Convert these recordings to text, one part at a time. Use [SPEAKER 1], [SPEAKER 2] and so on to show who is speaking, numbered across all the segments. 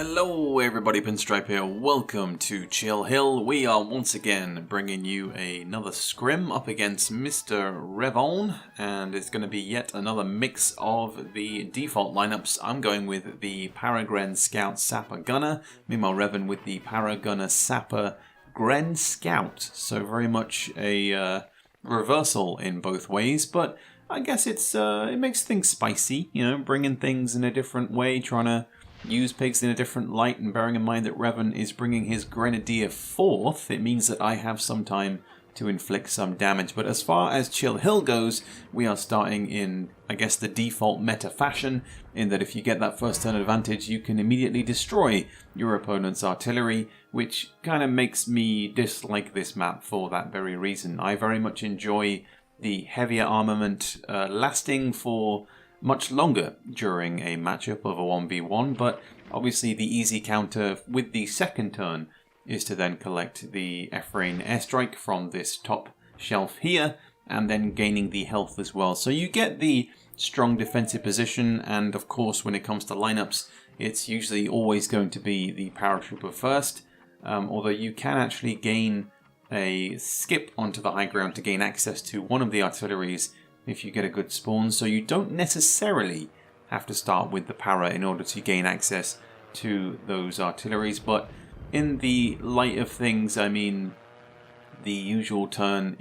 [SPEAKER 1] Hello everybody, Pinstripe here. Welcome to Chill Hill. We are once again bringing you another scrim up against Mr. Revon, and it's going to be yet another mix of the default lineups. I'm going with the Paragren Scout Sapper Gunner, meanwhile Revan with the Paragunner Sapper Gren Scout. So very much a reversal in both ways, but I guess it makes things spicy, you know, bringing things in a different way, trying to use pigs in a different light, and bearing in mind that Revan is bringing his Grenadier forth, it means that I have some time to inflict some damage. But as far as Chill Hill goes, we are starting in, I guess, the default meta fashion, in that if you get that first turn advantage, you can immediately destroy your opponent's artillery, which kind of makes me dislike this map for that very reason. I very much enjoy the heavier armament lasting for much longer during a matchup of a 1v1, but obviously the easy counter with the second turn is to then collect the Ephraim airstrike from this top shelf here, and then gaining the health as well. So you get the strong defensive position, and of course when it comes to lineups, it's usually always going to be the paratrooper first, although you can actually gain a skip onto the high ground to gain access to one of the artilleries if you get a good spawn, so you don't necessarily have to start with the para in order to gain access to those artilleries. But in the light of things, I mean, the usual turn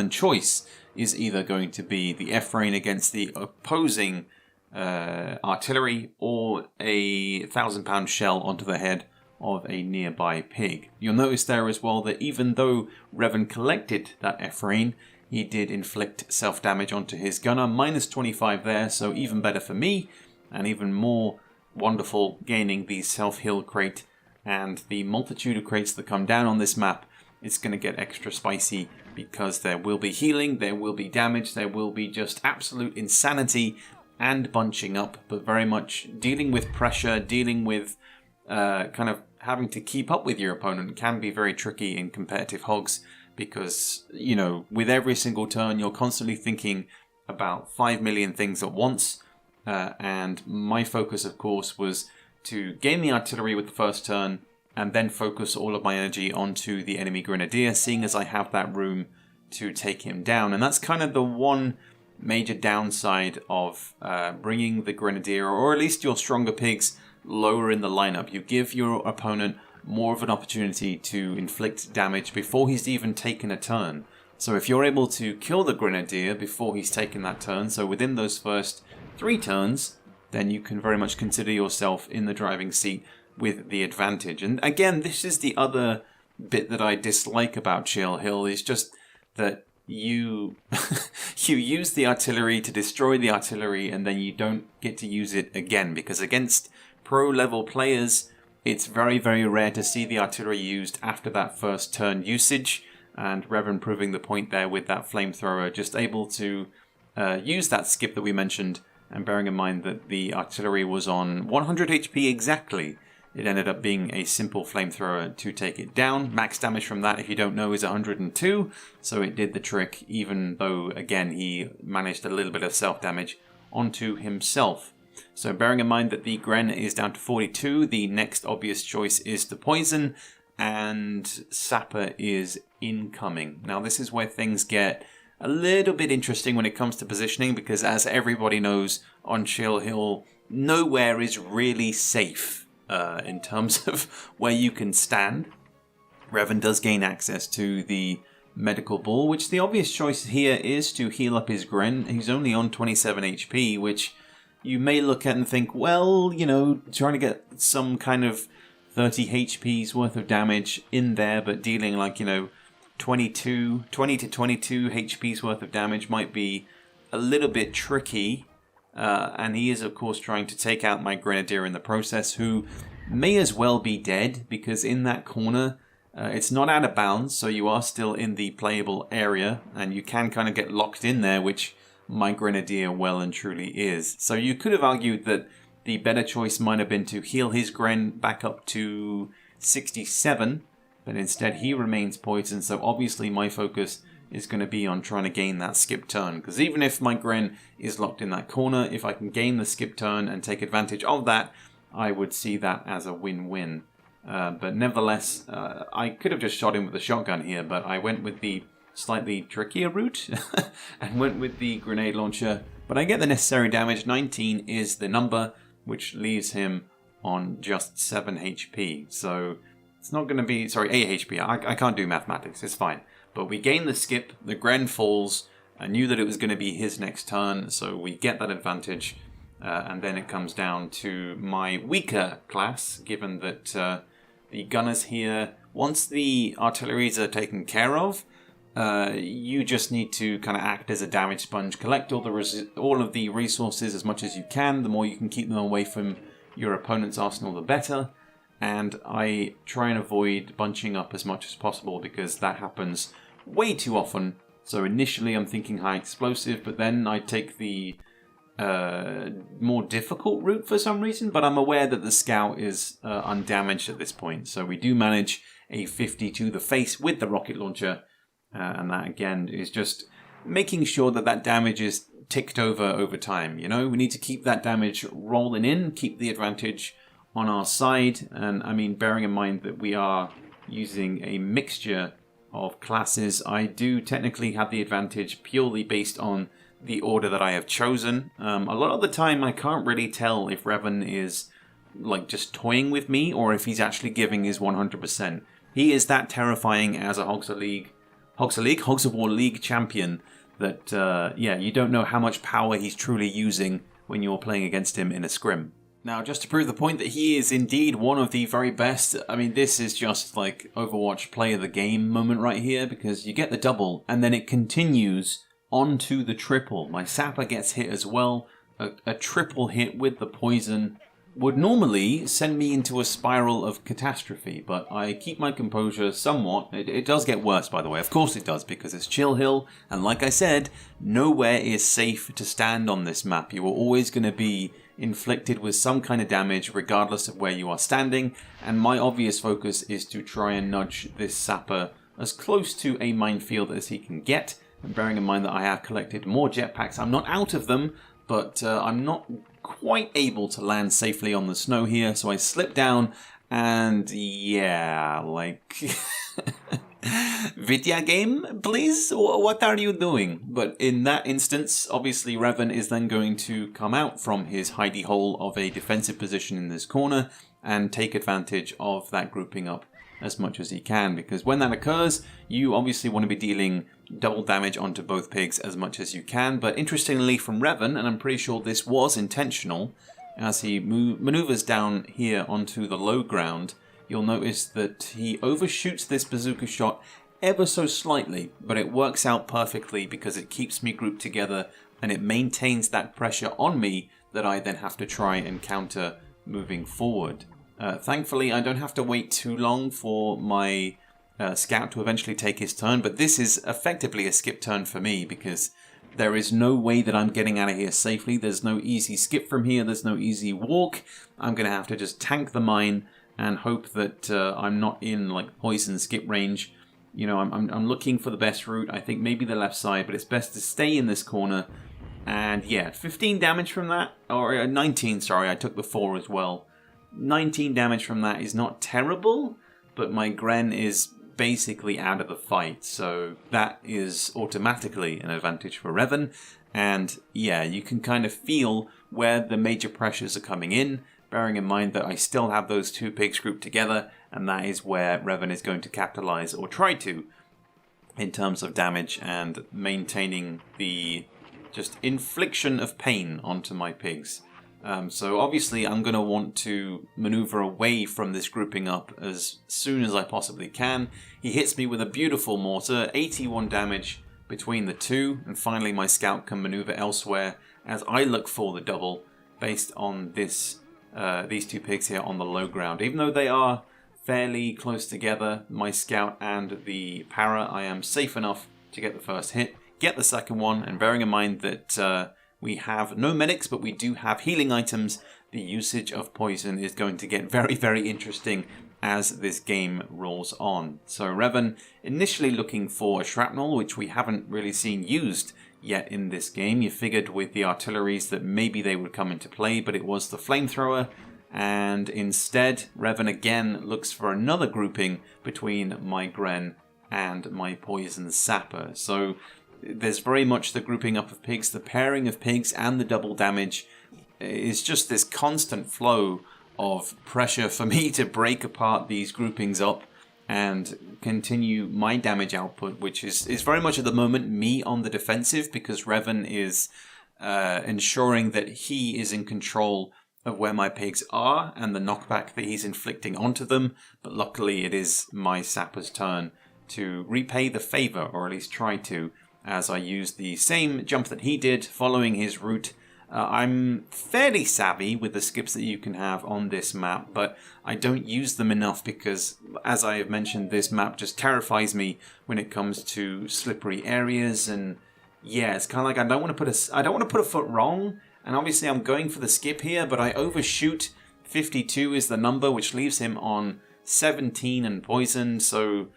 [SPEAKER 1] choice is either going to be the Ephraim against the opposing artillery, or a 1,000-pound shell onto the head of a nearby pig. You'll notice there as well that even though Revan collected that Ephraim, he did inflict self-damage onto his gunner, minus 25 there, so even better for me, and even more wonderful gaining the self-heal crate and the multitude of crates that come down on this map. It's going to get extra spicy because there will be healing, there will be damage, there will be just absolute insanity and bunching up, but very much dealing with pressure, dealing with kind of having to keep up with your opponent can be very tricky in competitive Hogs. Because, you know, with every single turn, you're constantly thinking about 5 million things at once. And my focus, of course, was to gain the artillery with the first turn, and then focus all of my energy onto the enemy Grenadier, seeing as I have that room to take him down. And that's kind of the one major downside of bringing the Grenadier, or at least your stronger pigs, lower in the lineup. You give your opponent more of an opportunity to inflict damage before he's even taken a turn. So if you're able to kill the Grenadier before he's taken that turn, so within those first 3 turns, then you can very much consider yourself in the driving seat with the advantage. And again, this is the other bit that I dislike about Chill Hill, is just that you you use the artillery to destroy the artillery, and then you don't get to use it again, because against pro level players, it's very, very rare to see the artillery used after that first turn usage, and Revan proving the point there with that flamethrower, just able to use that skip that we mentioned, and bearing in mind that the artillery was on 100 HP exactly, it ended up being a simple flamethrower to take it down. Max damage from that, if you don't know, is 102, so it did the trick, even though, again, he managed a little bit of self-damage onto himself. So bearing in mind that the Gren is down to 42, the next obvious choice is to poison, and Sapper is incoming. Now this is where things get a little bit interesting when it comes to positioning, because as everybody knows on Chill Hill, nowhere is really safe in terms of where you can stand. Revan does gain access to the medical ball, which the obvious choice here is to heal up his Gren. He's only on 27 HP, which you may look at and think, well, you know, trying to get some kind of 30 HP's worth of damage in there, but dealing like, you know, 20 to 22 HP's worth of damage might be a little bit tricky. And he is, of course, trying to take out my Grenadier in the process, who may as well be dead, because in that corner, it's not out of bounds, so you are still in the playable area, and you can kind of get locked in there, which my Grenadier well and truly is. So you could have argued that the better choice might have been to heal his Gren back up to 67, but instead he remains poisoned, so obviously my focus is going to be on trying to gain that skip turn, because even if my Gren is locked in that corner, if I can gain the skip turn and take advantage of that, I would see that as a win-win. But nevertheless, I could have just shot him with the shotgun here, but I went with the slightly trickier route and went with the grenade launcher. But I get the necessary damage. 19 is the number, which leaves him on just 7 HP. So it's not going to be... Sorry, 8 HP. I can't do mathematics. It's fine. But we gain the skip. The Gren falls. I knew that it was going to be his next turn, so we get that advantage. And then it comes down to my weaker class, given that the gunners here, once the artilleries are taken care of, you just need to kind of act as a damage sponge, collect all of the resources as much as you can. The more you can keep them away from your opponent's arsenal, the better. And I try and avoid bunching up as much as possible because that happens way too often. So initially I'm thinking high explosive, but then I take the more difficult route for some reason. But I'm aware that the scout is undamaged at this point. So we do manage a 50 to the face with the rocket launcher. And that again is just making sure that that damage is ticked over time. You know, we need to keep that damage rolling in, keep the advantage on our side. And I mean, bearing in mind that we are using a mixture of classes, I do technically have the advantage purely based on the order that I have chosen. A lot of the time I can't really tell if Revan is like just toying with me or if he's actually giving his 100%. He is that terrifying as a Hogs of War League champion that, yeah, you don't know how much power he's truly using when you're playing against him in a scrim. Now, just to prove the point that he is indeed one of the very best, I mean, this is just like Overwatch play of the game moment right here, because you get the double, and then it continues onto the triple. My sapper gets hit as well. A triple hit with the poison would normally send me into a spiral of catastrophe, but I keep my composure somewhat. It does get worse, by the way. Of course it does, because it's Chill Hill, and like I said, nowhere is safe to stand on this map. You are always going to be inflicted with some kind of damage, regardless of where you are standing, and my obvious focus is to try and nudge this sapper as close to a minefield as he can get, and bearing in mind that I have collected more jetpacks. I'm not out of them, but I'm not quite able to land safely on the snow here, so I slip down, and yeah, like... Vidya game, please? What are you doing? But in that instance, obviously Revan is then going to come out from his hidey hole of a defensive position in this corner and take advantage of that grouping up as much as he can, because when that occurs, you obviously want to be dealing double damage onto both pigs as much as you can. But interestingly from Revan, and I'm pretty sure this was intentional, as he maneuvers down here onto the low ground, you'll notice that he overshoots this bazooka shot ever so slightly, but it works out perfectly because it keeps me grouped together and it maintains that pressure on me that I then have to try and counter moving forward. Thankfully, I don't have to wait too long for my scout to eventually take his turn, but this is effectively a skip turn for me because there is no way that I'm getting out of here safely. There's no easy skip from here. There's no easy walk. I'm going to have to just tank the mine and hope that I'm not in like poison skip range. You know, I'm looking for the best route. I think maybe the left side, but it's best to stay in this corner. And yeah, 15 damage from that, or 19, sorry, I took the 4 as well. 19 damage from that is not terrible, but my Gren is basically out of the fight, so that is automatically an advantage for Revan. And yeah, you can kind of feel where the major pressures are coming in, bearing in mind that I still have those two pigs grouped together, and that is where Revan is going to capitalize, or try to, in terms of damage and maintaining the just infliction of pain onto my pigs. So obviously I'm going to want to maneuver away from this grouping up as soon as I possibly can. He hits me with a beautiful mortar, 81 damage between the two, and finally my scout can maneuver elsewhere as I look for the double based on this these two pigs here on the low ground. Even though they are fairly close together, my scout and the para, I am safe enough to get the first hit, get the second one, and bearing in mind that we have no medics, but we do have healing items, the usage of poison is going to get very, very interesting as this game rolls on. So Revan initially looking for a shrapnel, which we haven't really seen used yet in this game. You figured with the artilleries that maybe they would come into play, but it was the flamethrower. and instead Revan again looks for another grouping between my Gren and my Poison Sapper. So there's very much the grouping up of pigs, the pairing of pigs and the double damage is just this constant flow of pressure for me to break apart these groupings up and continue my damage output, which is very much at the moment me on the defensive, because Revan is ensuring that he is in control of where my pigs are and the knockback that he's inflicting onto them. But luckily it is my Sapper's turn to repay the favor, or at least try to, as I use the same jump that he did, following his route. I'm fairly savvy with the skips that you can have on this map, but I don't use them enough because, as I have mentioned, this map just terrifies me when it comes to slippery areas. And yeah, it's kind of like I don't want to put a foot wrong. And obviously I'm going for the skip here, but I overshoot. 52 is the number, which leaves him on 17 and poison. So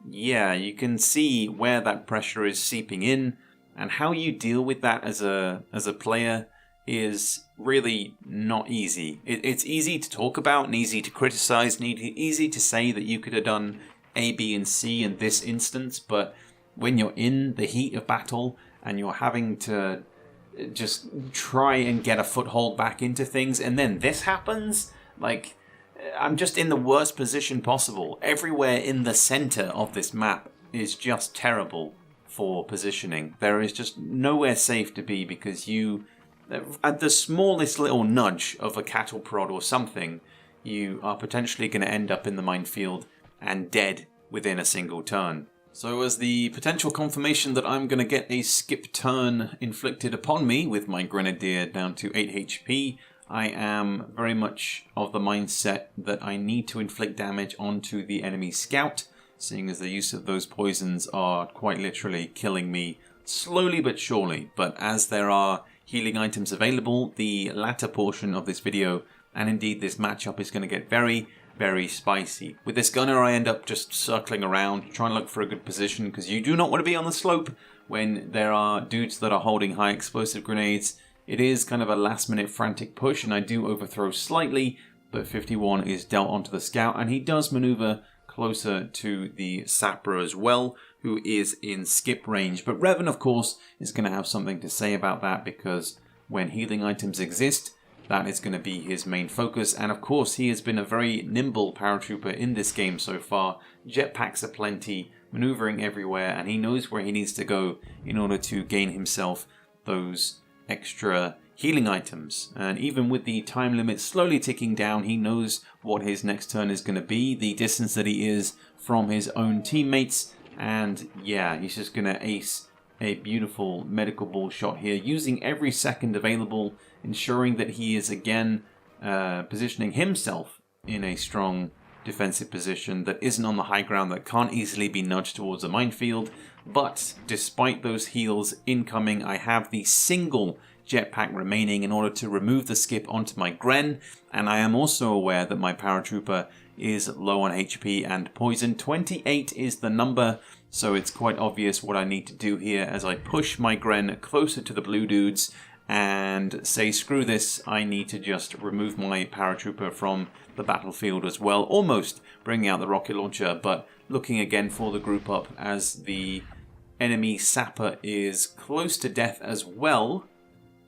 [SPEAKER 1] yeah, you can see where that pressure is seeping in, and how you deal with that as a player is really not easy. It's easy to talk about and easy to criticize and easy to say that you could have done A, B, and C in this instance, but when you're in the heat of battle and you're having to just try and get a foothold back into things, and then this happens, like, I'm just in the worst position possible. Everywhere in the center of this map is just terrible for positioning. There is just nowhere safe to be, because you, at the smallest little nudge of a cattle prod or something, you are potentially going to end up in the minefield and dead within a single turn. So as the potential confirmation that I'm going to get a skip turn inflicted upon me with my Grenadier down to 8 HP, I am very much of the mindset that I need to inflict damage onto the enemy scout, seeing as the use of those poisons are quite literally killing me slowly but surely. But as there are healing items available, the latter portion of this video, and indeed this matchup, is going to get very, very spicy. With this gunner, I end up just circling around, trying to look for a good position, because you do not want to be on the slope when there are dudes that are holding high explosive grenades. It is kind of a last-minute frantic push, and I do overthrow slightly, but 51 is dealt onto the scout, and he does maneuver closer to the Sapper as well, who is in skip range. But Revan, of course, is going to have something to say about that, because when healing items exist, that is going to be his main focus. And of course, he has been a very nimble paratrooper in this game so far. Jetpacks aplenty, maneuvering everywhere, and he knows where he needs to go in order to gain himself those extra healing items. And even with the time limit slowly ticking down, he knows what his next turn is going to be, the distance that he is from his own teammates. And yeah, he's just going to ace a beautiful medical ball shot here, using every second available, ensuring that he is again positioning himself in a strong defensive position that isn't on the high ground, that can't easily be nudged towards a minefield. But despite those heals incoming, I have the single jetpack remaining in order to remove the skip onto my Gren, and I am also aware that my paratrooper is low on HP and poison. 28 is the number, so it's quite obvious what I need to do here as I push my Gren closer to the blue dudes and say, screw this, I need to just remove my paratrooper from the battlefield as well, almost bringing out the rocket launcher, but looking again for the group up as the enemy Sapper is close to death as well,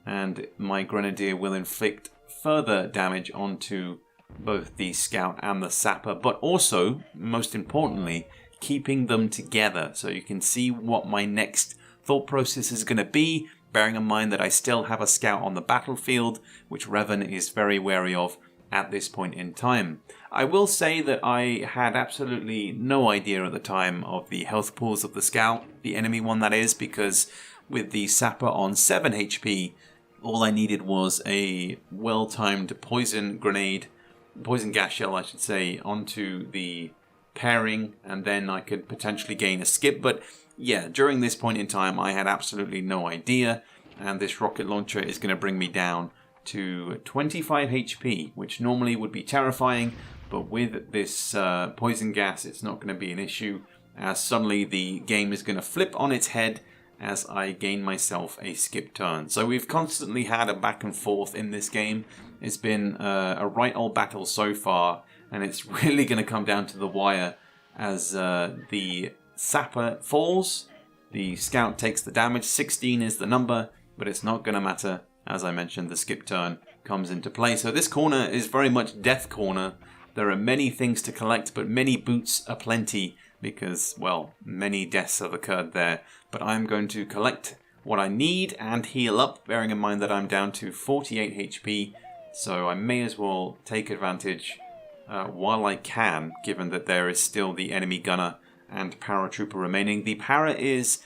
[SPEAKER 1] and my Grenadier will inflict further damage onto both the Scout and the Sapper, but also, most importantly, keeping them together. So you can see what my next thought process is going to be, bearing in mind that I still have a Scout on the battlefield, which Revan is very wary of at this point in time. I will say that I had absolutely no idea at the time of the health pools of the Scout, the enemy one that is, because with the Sapper on 7 HP, all I needed was a well-timed poison gas shell, I should say, onto the pairing, and then I could potentially gain a skip. But yeah, during this point in time, I had absolutely no idea, and this rocket launcher is going to bring me down to 25 HP, which normally would be terrifying, but with this poison gas, it's not going to be an issue, as suddenly the game is going to flip on its head, as I gain myself a skip turn. So we've constantly had a back and forth in this game. It's been a right old battle so far, and it's really going to come down to the wire as the sapper falls. The scout takes the damage. 16 is the number, but it's not going to matter. As I mentioned, the skip turn comes into play. So this corner is very much death corner. There are many things to collect, but many boots aplenty because, well, many deaths have occurred there. But I'm going to collect what I need and heal up, bearing in mind that I'm down to 48 HP. So I may as well take advantage while I can, given that there is still the enemy gunner and paratrooper remaining. The para is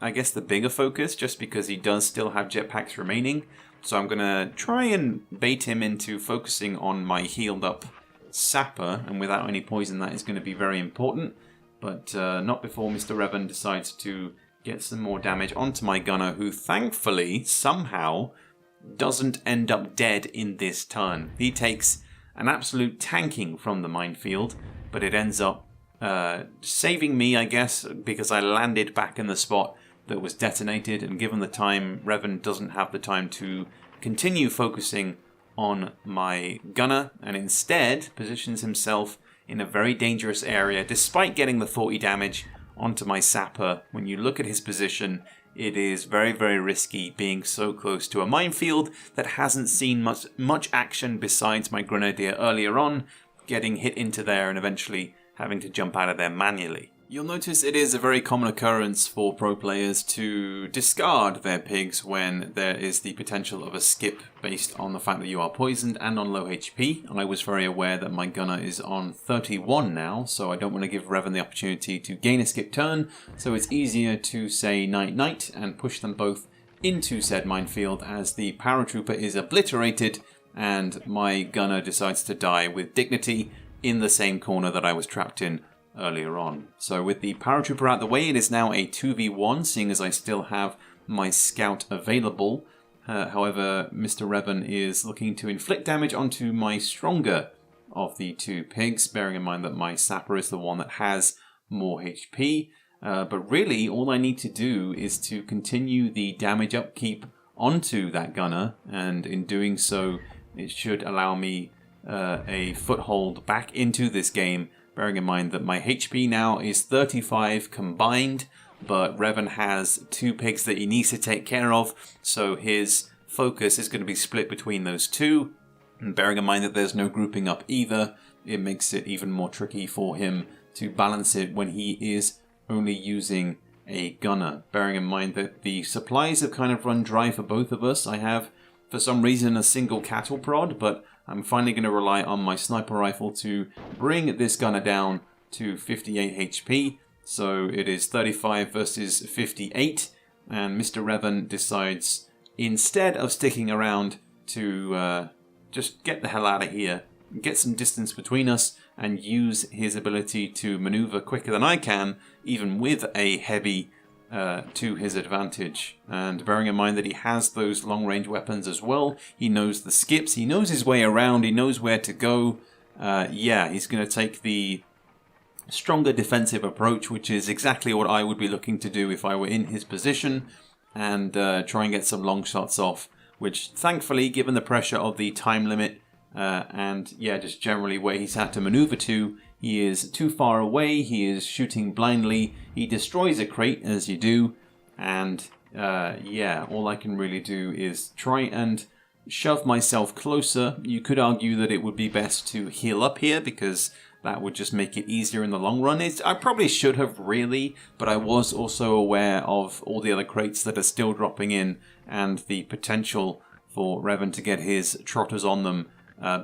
[SPEAKER 1] I guess the bigger focus, just because he does still have jetpacks remaining. So I'm going to try and bait him into focusing on my healed up sapper, and without any poison that is going to be very important. But not before Mr. Revan decides to get some more damage onto my gunner, who thankfully somehow doesn't end up dead in this turn. He takes an absolute tanking from the minefield, but it ends up saving me, I guess, because I landed back in the spot that was detonated, and given the time, Revan doesn't have the time to continue focusing on my gunner, and instead positions himself in a very dangerous area, despite getting the 40 damage onto my sapper. When you look at his position, it is very, very risky being so close to a minefield that hasn't seen much action besides my grenadier earlier on, getting hit into there and eventually having to jump out of there manually. You'll notice it is a very common occurrence for pro players to discard their pigs when there is the potential of a skip based on the fact that you are poisoned and on low HP. I was very aware that my gunner is on 31 now, so I don't want to give Revan the opportunity to gain a skip turn, so it's easier to say night-night and push them both into said minefield as the paratrooper is obliterated and my gunner decides to die with dignity in the same corner that I was trapped in earlier on. So with the paratrooper out the way, it is now a 2v1, seeing as I still have my scout available. However, Mr. Revan is looking to inflict damage onto my stronger of the two pigs, bearing in mind that my sapper is the one that has more HP. But really, all I need to do is to continue the damage upkeep onto that gunner, and in doing so, it should allow me a foothold back into this game, bearing in mind that my HP now is 35 combined, but Revan has two pigs that he needs to take care of, so his focus is going to be split between those two. And bearing in mind that there's no grouping up either, it makes it even more tricky for him to balance it when he is only using a gunner. Bearing in mind that the supplies have kind of run dry for both of us. I have, for some reason, a single cattle prod, but I'm finally going to rely on my sniper rifle to bring this gunner down to 58 HP. So it is 35 versus 58. And Mr. Revan decides, instead of sticking around, to just get the hell out of here, get some distance between us, and use his ability to maneuver quicker than I can, even with a heavy to his advantage. And bearing in mind that he has those long-range weapons as well, he knows the skips, he knows his way around, he knows where to go. Yeah, he's going to take the stronger defensive approach, which is exactly what I would be looking to do if I were in his position, and try and get some long shots off, which thankfully, given the pressure of the time limit, and yeah, just generally where he's had to maneuver to, he is too far away, he is shooting blindly, he destroys a crate as you do, and yeah, all I can really do is try and shove myself closer. You could argue that it would be best to heal up here, because that would just make it easier in the long run. I probably should have really, but I was also aware of all the other crates that are still dropping in, and the potential for Revan to get his trotters on them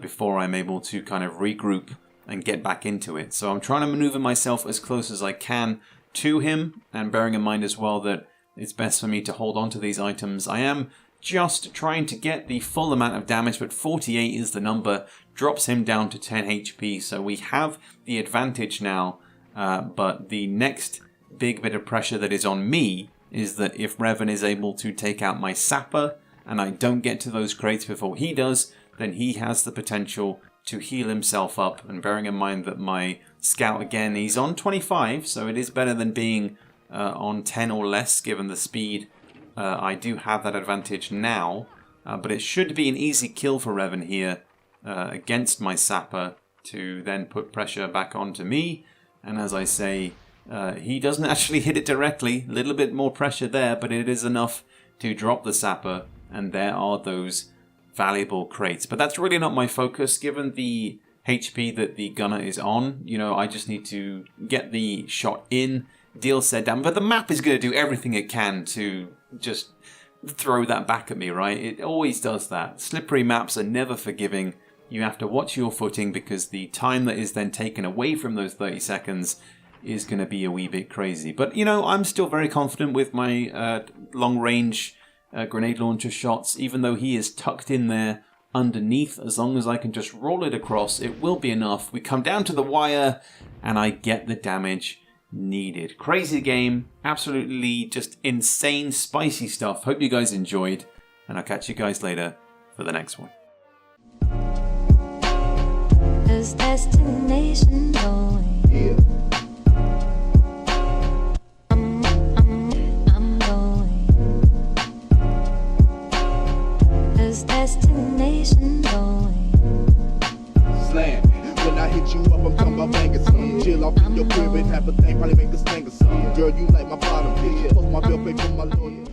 [SPEAKER 1] before I'm able to kind of regroup and get back into it. So I'm trying to maneuver myself as close as I can to him, and bearing in mind as well that it's best for me to hold on to these items. I am just trying to get the full amount of damage, but 48 is the number, drops him down to 10 HP, so we have the advantage now, but the next big bit of pressure that is on me is that if Revan is able to take out my sapper, and I don't get to those crates before he does, then he has the potential to heal himself up. And bearing in mind that my scout, again, he's on 25, so it is better than being on 10 or less, given the speed. I do have that advantage now, but it should be an easy kill for Revan here against my Sapper to then put pressure back onto me. And as I say, he doesn't actually hit it directly. A little bit more pressure there, but it is enough to drop the Sapper, and there are those valuable crates. But that's really not my focus, given the HP that the gunner is on. You know, I just need to get the shot in, deal said damage. But the map is going to do everything it can to just throw that back at me, right? It always does that. Slippery maps are never forgiving. You have to watch your footing, because the time that is then taken away from those 30 seconds is going to be a wee bit crazy. But, you know, I'm still very confident with my long-range grenade launcher shots, even though he is tucked in there underneath. As long as I can just roll it across, it will be enough. We come down to the wire, and I get the damage needed. Crazy game. Absolutely just insane, spicy stuff. Hope you guys enjoyed, and I'll catch you guys later for the next one.
[SPEAKER 2] This destination going.
[SPEAKER 3] Yeah.
[SPEAKER 2] I'm going. This destination going.
[SPEAKER 3] Slam. When I hit you up, I'm talking about banging something. Chill off in your crib and have a thing, probably make this thing or something. Girl, you like my bottom bitch. Post my bill, pay for my lawyer.